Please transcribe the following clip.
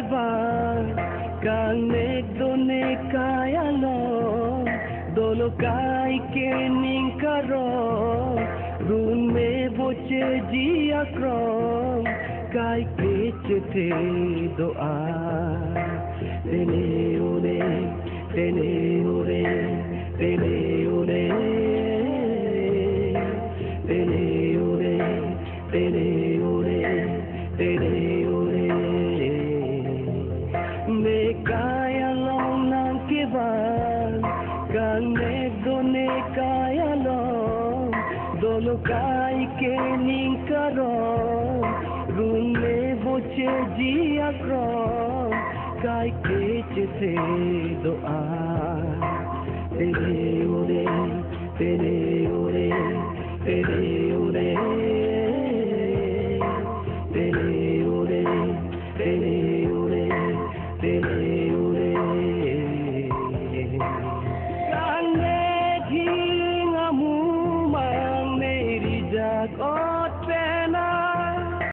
kibar kanek done kayalo dolo kai ke ninkaro run me boche jia krom kai ke chete doa tene ore tene ore tene ore tene ore tene ore tene ore me kaya long nang kibar kanek done kaya long dolo kai ke ninkaro run me boche jia krom kai ke chete doa